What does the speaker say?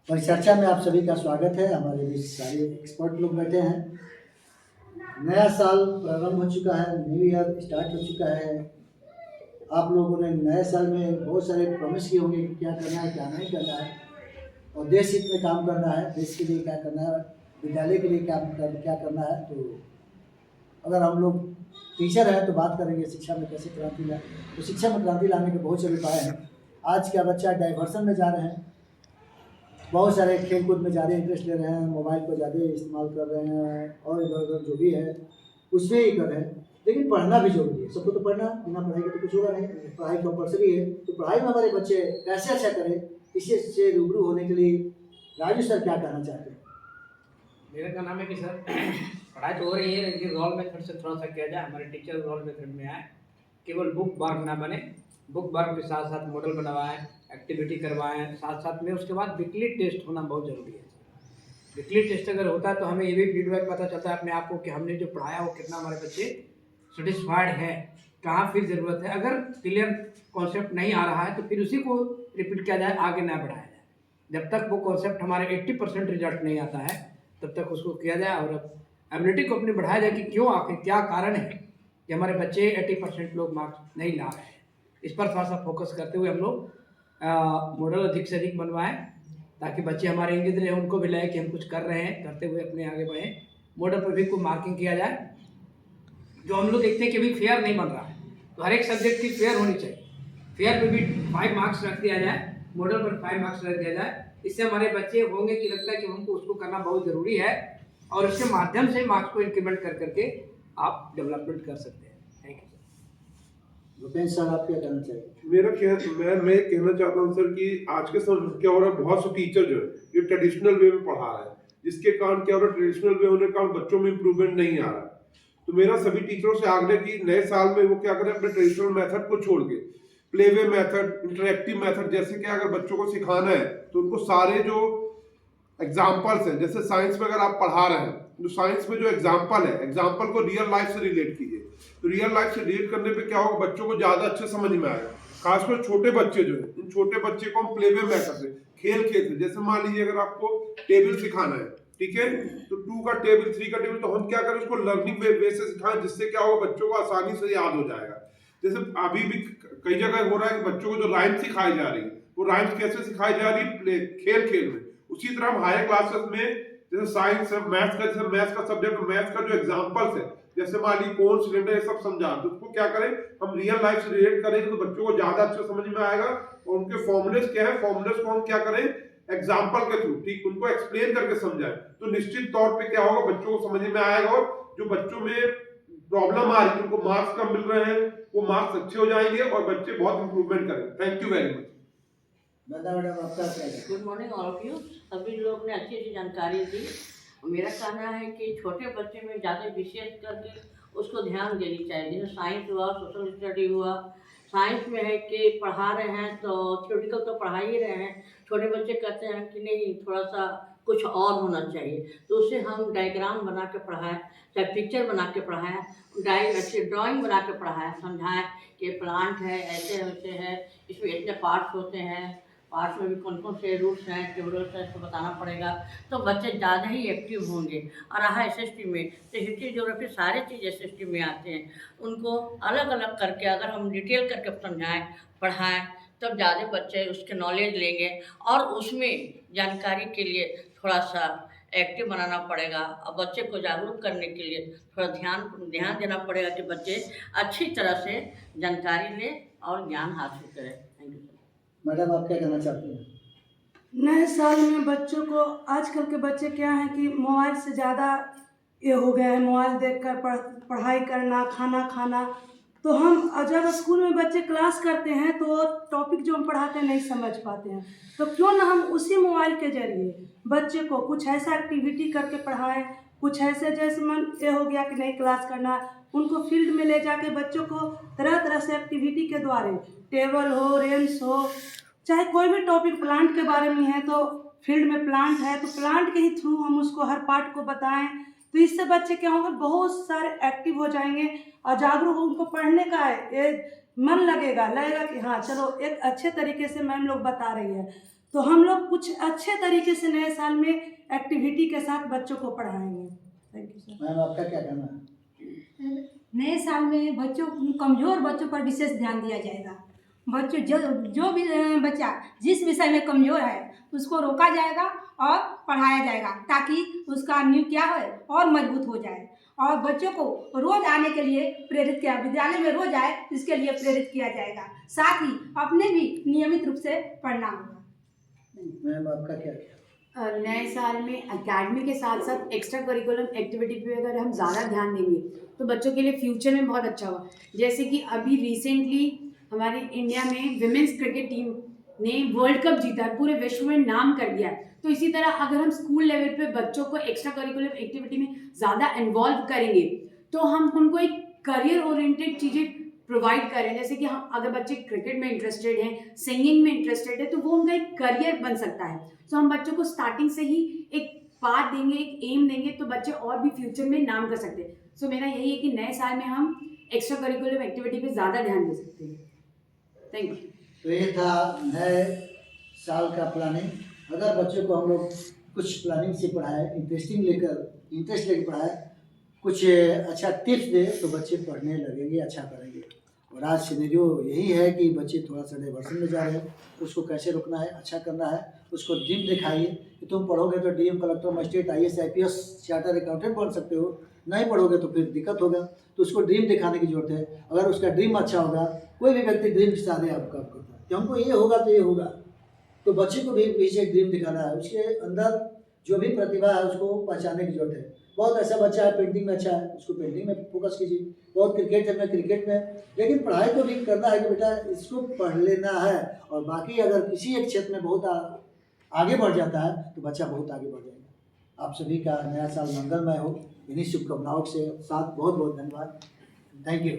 परिचर्चा में आप सभी का स्वागत है। हमारे बीच सारे एक्सपर्ट लोग बैठे हैं। नया साल प्रारंभ हो चुका है, न्यू ईयर स्टार्ट हो चुका है। आप लोगों ने नए साल में बहुत सारे प्रॉमिस किए होंगे कि क्या करना है, क्या नहीं करना है, और देश हित में काम करना है, देश के लिए क्या करना है, विद्यालय के लिए क्या करना है। तो अगर हम लोग टीचर हैं तो बात करेंगे शिक्षा में कैसे क्रांति लाए। तो शिक्षा में क्रांति लाने के बहुत सारे उपाय हैं। आज का बच्चा डाइवर्सन में जा रहे हैं, बहुत सारे खेल कूद में ज़्यादा इंटरेस्ट ले रहे हैं, मोबाइल को ज़्यादा इस्तेमाल कर रहे हैं और इधर उधर जो भी है उसमें ही कर रहे हैं। लेकिन पढ़ना भी जरूरी है, सबको तो पढ़ना, बिना पढ़ाई के तो कुछ होगा नहीं। पढ़ाई कंपलसरी है, तो पढ़ाई में हमारे बच्चे कैसे अच्छा करें, इससे रूबरू होने के लिए राजू सर क्या कहना चाहते हैं? मेरा क्या नाम है कि सर पढ़ाई तो हो रही है, लेकिन रोल मेथड से थोड़ा सा किया जाए। हमारे टीचर रोल मेथड में आए, केवल बुक वर्क ना बने, बुक वर्क के साथ साथ मॉडल बनवाएं, एक्टिविटी करवाएं, साथ साथ में उसके बाद वीकली टेस्ट होना बहुत ज़रूरी है। वीकली टेस्ट अगर होता है तो हमें ये भी फीडबैक पता चलता है अपने आप को कि हमने जो पढ़ाया वो कितना हमारे बच्चे सेटिस्फाइड है, कहाँ फिर ज़रूरत है। अगर क्लियर कॉन्सेप्ट नहीं आ रहा है तो फिर उसी को रिपीट किया जाए, आगे ना बढ़ाया जाए। जब तक वो कॉन्सेप्ट हमारे 80% रिजल्ट नहीं आता है तब तक उसको किया जाए, और एबिलिटी को अपनी बढ़ाया जाए कि क्यों, आखिर क्या कारण है कि हमारे बच्चे 80% लोग मार्क्स नहीं ला रहे हैं। इस पर थोड़ा सा फोकस करते हुए हम लोग मॉडल अधिक से अधिक बनवाएं, ताकि बच्चे हमारे इंगित रहे, उनको भी लगे कि हम कुछ कर रहे हैं, करते हुए अपने आगे बढ़ें। मॉडल पर भी कोई मार्किंग किया जाए। जो हम लोग देखते हैं कि अभी फेयर नहीं बन रहा है, तो हर एक सब्जेक्ट की फेयर होनी चाहिए। फेयर पे भी 5 मार्क्स रख दिया जाए, मॉडल पर 5 मार्क्स रख दिया जाए। इससे हमारे बच्चे होंगे कि लगता है कि हमको उसको करना बहुत ज़रूरी है, और इसके माध्यम से मार्क्स को इंक्रीमेंट कर करके आप डेवलपमेंट कर सकते हैं। Thank you sir. Bhupesh sir, आप क्या कहना चाहिए? मैं कहना चाहता हूँ सर कि आज के समय में क्या हो रहा है, बहुत से टीचर जो है ये ट्रेडिशनल वे में पढ़ा रहे हैं, जिसके कारण क्या हो रहा है, ट्रेडिशनल वे होने के कारण बच्चों में इंप्रूवमेंट नहीं आ रहा है। तो मेरा सभी टीचरों से आग्रह कि नए साल में वो क्या करें, अपने ट्रेडिशनल मेथड को छोड़ के play way method, interactive method, जैसे कि अगर बच्चों को सिखाना है तो उनको सारे जो एग्जाम्पल्स हैं, जैसे साइंस में अगर आप पढ़ा रहे हैं तो साइंस में जो एग्जाम्पल है, एग्जाम्पल को रियल लाइफ से रिलेट कीजिए। तो रियल लाइफ से रिलेट करने पे क्या होगा, बच्चों को ज्यादा अच्छे समझ में आएगा। खासकर छोटे बच्चे जो है, इन छोटे बच्चे को हम प्ले वे मेथड से, खेल खेल से, जैसे मान लीजिए अगर आपको टेबल सिखाना है, ठीक है, तो 2 का टेबल, 3 का टेबल, तो हम क्या करें, उसको लर्निंग वे से सिखाएं, जिससे क्या होगा, बच्चों को आसानी से याद हो जाएगा। जैसे अभी भी कई जगह हो रहा है कि बच्चों को जो राइम्स सिखाई जा रही है, वो राइम्स कैसे सिखाई जा रही है, खेल खेल में। उसी तरह हम हायर क्लासेस में जैसे साइंस है, मैथ्स का, जैसे मैथ्स का सब्जेक्ट, मैथ्स का जो एग्जांपल्स है, जैसे मान ली कौन सिलेंडर, ये सब समझा, तो उसको क्या करें, हम रियल लाइफ से रिलेट करेंगे तो बच्चों को ज्यादा अच्छे समझ में आएगा। और उनके फॉर्मूलेस क्या है, फॉर्मूलेस को हम क्या करें, एग्जाम्पल के थ्रू, ठीक, उनको एक्सप्लेन करके समझाएं, तो निश्चित तौर पे क्या होगा, बच्चों को समझ में आएगा। और जो बच्चों में प्रॉब्लम आ रही है, उनको मार्क्स कम मिल रहे हैं, वो मार्क्स अच्छे हो जाएंगे और बच्चे बहुत इंप्रूवमेंट करेंगे। Thank you very much. Madam, आपका क्या है? Good morning all of you. सभी लोग ने अच्छी अच्छी जानकारी दी। मेरा कहना है कि छोटे बच्चे में ज़्यादा विशेष करके उसको ध्यान देनी चाहिए। जैसे साइंस हुआ, सोशल स्टडी हुआ। साइंस में है कि पढ़ा रहे हैं तो थ्योरेटिकल तो पढ़ा ही रहे हैं, छोटे बच्चे कहते हैं कि नहीं थोड़ा सा कुछ और होना चाहिए, तो उसे हम डायग्राम बना के पढ़ाएं, चाहे पिक्चर बना के पढ़ाएं, अच्छे ड्राइंग बना के पढ़ाएं, समझाएं कि प्लांट है, ऐसे वैसे है, इसमें इतने पार्ट्स होते हैं, पार्ट्स में भी कौन कौन से रूट्स हैं, ट्यूबरल्स हैं, इसको बताना पड़ेगा। तो बच्चे ज़्यादा ही एक्टिव होंगे। और रहा एसएसटी में, तो हिस्ट्री ज्योग्राफी सारे चीज़ एसएसटी में आते हैं। उनको अलग अलग करके अगर हम डिटेल करके समझाएं, पढ़ाएं, तब ज़्यादा बच्चे उसके नॉलेज लेंगे। और उसमें जानकारी के लिए थोड़ा सा एक्टिव बनाना पड़ेगा, और बच्चे को जागरूक करने के लिए थोड़ा ध्यान देना पड़ेगा कि बच्चे अच्छी तरह से जानकारी लें और ज्ञान हासिल करें। Thank you. मैडम, आप क्या कहना चाहते हैं? नए साल में बच्चों को, आजकल के बच्चे क्या हैं कि मोबाइल से ज़्यादा ये हो गया है, मोबाइल देखकर पढ़ाई करना, खाना खाना। तो हम जब स्कूल में बच्चे क्लास करते हैं तो टॉपिक जो हम पढ़ाते हैं नहीं समझ पाते हैं, तो क्यों ना हम उसी मोबाइल के जरिए बच्चे को कुछ ऐसा एक्टिविटी करके पढ़ाएं, कुछ ऐसे, जैसे मन ये हो गया कि नहीं क्लास करना, उनको फील्ड में ले जाके बच्चों को तरह तरह से एक्टिविटी के द्वारा, टेबल हो, रेंस हो, चाहे कोई भी टॉपिक, प्लांट के बारे में है तो फील्ड में प्लांट है तो प्लांट के ही थ्रू हम उसको हर पार्ट को बताएं, तो इससे बच्चे क्या होंगे, बहुत सारे एक्टिव हो जाएंगे और जागरूक, उनको पढ़ने का ये मन लगेगा कि हाँ चलो एक अच्छे तरीके से मैम लोग बता रही है। तो हम लोग कुछ अच्छे तरीके से नए साल में एक्टिविटी के साथ बच्चों को पढ़ाएंगे। Thank you sir. मैम आपका क्या कहना है? नए साल में बच्चों कमज़ोर बच्चों पर विशेष ध्यान दिया जाएगा। बच्चों जो भी बच्चा जिस विषय में कमज़ोर है उसको रोका जाएगा और पढ़ाया जाएगा, ताकि उसका नींव क्या है और मजबूत हो जाए। और बच्चों को रोज़ आने के लिए प्रेरित किया, विद्यालय में रोज़ आए इसके लिए प्रेरित किया जाएगा। साथ ही अपने भी नियमित रूप से पढ़ना होगा। मैम आपका क्या? नए साल में एकेडमी के साथ साथ एक्स्ट्रा करिकुलम एक्टिविटी पे अगर हम ज़्यादा ध्यान देंगे तो बच्चों के लिए फ्यूचर में बहुत अच्छा होगा। जैसे कि अभी रिसेंटली हमारे इंडिया में विमेंस क्रिकेट टीम ने वर्ल्ड कप जीता, पूरे विश्व में नाम कर दिया। तो इसी तरह अगर हम स्कूल लेवल पे बच्चों को एक्स्ट्रा करिकुलम एक्टिविटी में ज़्यादा इन्वॉल्व करेंगे तो हम उनको एक करियर ओरिएंटेड चीज़ें प्रोवाइड करें। जैसे कि हम अगर बच्चे क्रिकेट में इंटरेस्टेड हैं, सिंगिंग में इंटरेस्टेड है, तो वो उनका एक करियर बन सकता है। तो हम बच्चों को स्टार्टिंग से ही एक पाथ देंगे, एक एम देंगे, तो बच्चे और भी फ्यूचर में नाम कर सकते हैं। सो मेरा यही है कि नए साल में हम एक्स्ट्रा करिकुलम एक्टिविटी पे ज़्यादा ध्यान दे सकते हैं। Thank you. तो ये था नए साल का प्लानिंग। अगर बच्चों को हम लोग कुछ प्लानिंग से पढ़ाए, इंटरेस्ट लेकर पढ़ाए, कुछ अच्छा टिप्स दे तो बच्चे पढ़ने लगेंगे, अच्छा करेंगे। और आज सिनेरियो यही है कि बच्चे थोड़ा सा डाइवर्सन में जा रहे हैं, तो उसको कैसे रोकना है, अच्छा करना है। उसको ड्रीम दिखाइए कि तुम पढ़ोगे तो DM, collector, magistrate, IAS, IPS, charter accountant बन सकते हो। नहीं पढ़ोगे तो फिर दिक्कत होगा। तो उसको ड्रीम दिखाने की जरूरत है। अगर उसका ड्रीम अच्छा होगा, कोई भी व्यक्ति ड्रीम के साथ आपका करता है कि हमको ये होगा तो ये होगा, तो बच्चे को भी पीछे ड्रीम दिखाना है। उसके अंदर जो भी प्रतिभा है उसको पहचानने की जरूरत है। बहुत ऐसा बच्चा है पेंटिंग में अच्छा है, उसको पेंटिंग में फोकस कीजिए। बहुत क्रिकेट है, क्रिकेट में, लेकिन पढ़ाई को भी करना है कि बेटा इसको पढ़ लेना है। और बाकी अगर किसी एक क्षेत्र में बहुत आगे बढ़ जाता है तो बच्चा बहुत आगे बढ़ जाएगा। आप सभी का नया साल मंगलमय हो, इन्हीं शुभकामनाओं के साथ बहुत बहुत धन्यवाद। Thank you.